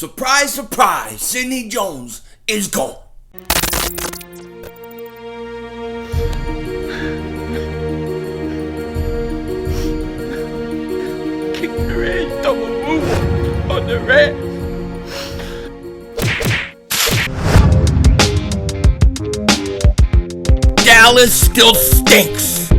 Surprise, surprise, Sidney Jones is gone. Kick the red, double move on the red. Dallas still stinks.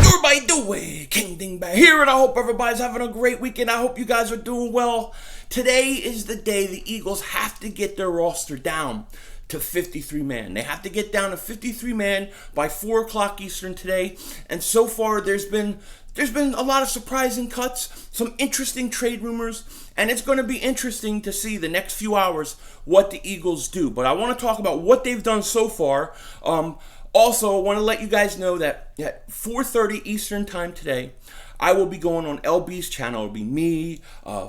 Everybody do it. King Dingbat here, and I hope everybody's having a great weekend. I hope you guys are doing well. Today is the day the Eagles have to get their roster down to 53 man. They have to get down to 53 man by 4 o'clock Eastern today. And so far, there's been a lot of surprising cuts, some interesting trade rumors, and it's going to be interesting to see the next few hours what the Eagles do. But I want to talk about what they've done so far. Also, I want to let you guys know that at 4:30 Eastern time today, I will be going on LB's channel. It'll be me,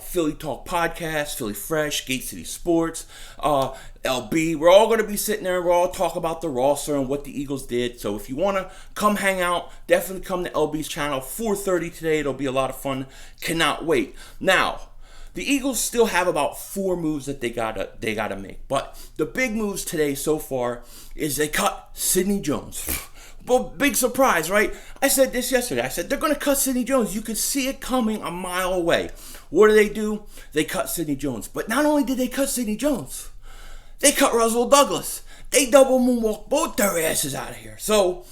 Philly Talk Podcast, Philly Fresh, Gate City Sports, LB. We're all going to be sitting there. We're all talk about the roster and what the Eagles did. So if you want to come hang out, definitely come to LB's channel. 4:30 today. It'll be a lot of fun. Cannot wait. Now, the Eagles still have about 4 moves that they gotta make. But the big moves today so far is they cut Sidney Jones. But big surprise, right? I said this yesterday. I said they're going to cut Sidney Jones. You could see it coming a mile away. What do? They cut Sidney Jones. But not only did they cut Sidney Jones, they cut Rasul Douglas. They double moonwalk both their asses out of here. So,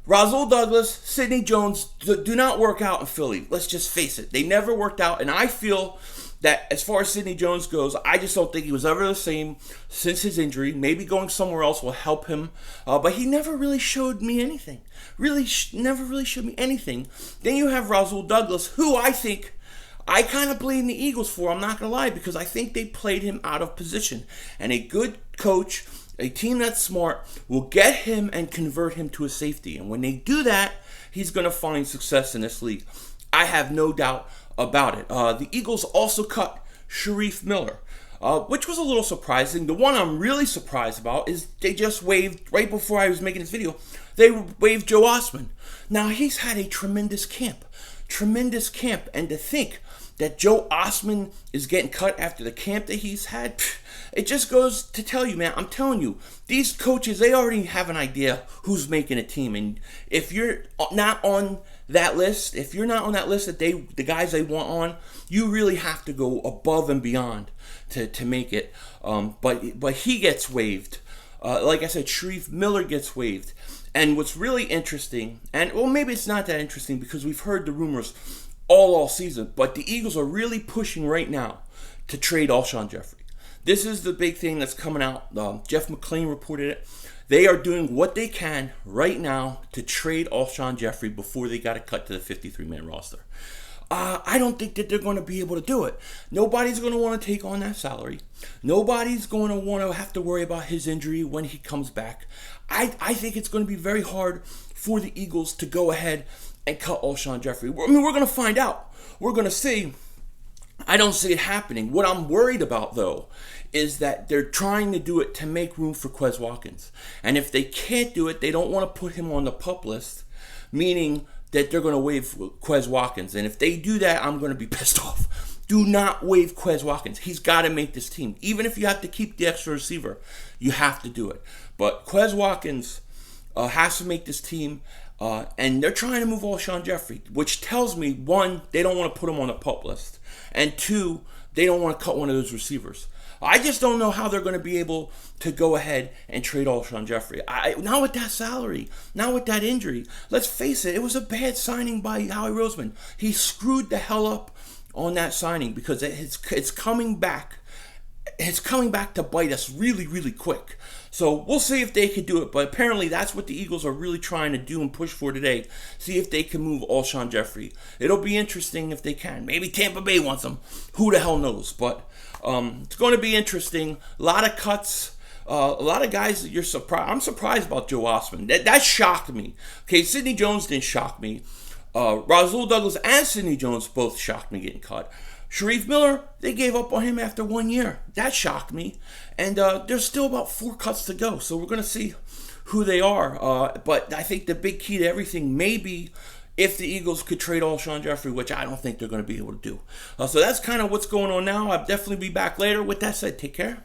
Rasul Douglas, Sidney Jones do not work out in Philly. Let's just face it. They never worked out. And I feel that as far as Sidney Jones goes, I just don't think he was ever the same since his injury. Maybe going somewhere else will help him. But he never really showed me anything. Never really showed me anything. Then you have Rasul Douglas, who I kind of blame the Eagles for. I'm not going to lie, because I think they played him out of position. And a good coach, a team that's smart, will get him and convert him to a safety. And when they do that, he's going to find success in this league. I have no doubt about it. The Eagles also cut Shareef Miller, which was a little surprising. The one I'm really surprised about is they just waived, right before I was making this video, they waived Joe Ostman. Now, he's had a tremendous camp, and to think that Joe Ostman is getting cut after the camp that he's had, it just goes to tell you, man, I'm telling you, these coaches, they already have an idea who's making a team. And if you're not on that list, that the guys they want on, you really have to go above and beyond to make it. But he gets waived. Like I said, Shareef Miller gets waived. And what's really interesting, and well, maybe it's not that interesting because we've heard the rumors all season, but the Eagles are really pushing right now to trade Alshon Jeffery. This is the big thing that's coming out. Jeff McClain reported it. They are doing what they can right now to trade Alshon Jeffery before they got to cut to the 53-man roster. I don't think that they're going to be able to do it. Nobody's going to want to take on that salary. Nobody's going to want to have to worry about his injury when he comes back. I think it's going to be very hard for the Eagles to go ahead and cut Alshon Jeffery. I mean, we're going to find out. We're going to see. I don't see it happening. What I'm worried about, though, is that they're trying to do it to make room for Quez Watkins. And if they can't do it, they don't want to put him on the PUP list, meaning that they're going to waive Quez Watkins. And if they do that, I'm going to be pissed off. Do not waive Quez Watkins. He's got to make this team. Even if you have to keep the extra receiver, you have to do it. But Quez Watkins has to make this team. And they're trying to move Alshon Jeffery, which tells me, 1, they don't want to put him on the PUP list. And 2, they don't want to cut one of those receivers. I just don't know how they're going to be able to go ahead and trade Alshon Jeffery. Not with that salary, not with that injury. Let's face it, it was a bad signing by Howie Roseman. He screwed the hell up on that signing because it's coming back. It's coming back to bite us really, really quick. So we'll see if they can do it. But apparently that's what the Eagles are really trying to do and push for today. See if they can move Alshon Jeffery. It'll be interesting if they can. Maybe Tampa Bay wants him. Who the hell knows? But it's going to be interesting. A lot of cuts. A lot of guys that you're surprised. I'm surprised about Joe Ostman. That shocked me. Okay, Sidney Jones didn't shock me. Rasul Douglas and Sidney Jones both shocked me getting cut. Shareef Miller, they gave up on him after 1 year. That shocked me. And there's still about 4 cuts to go. So we're going to see who they are. But I think the big key to everything may be if the Eagles could trade Alshon Jeffery, which I don't think they're going to be able to do. So that's kind of what's going on now. I'll definitely be back later. With that said, take care.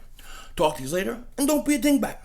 Talk to you later, and don't be a dingbat.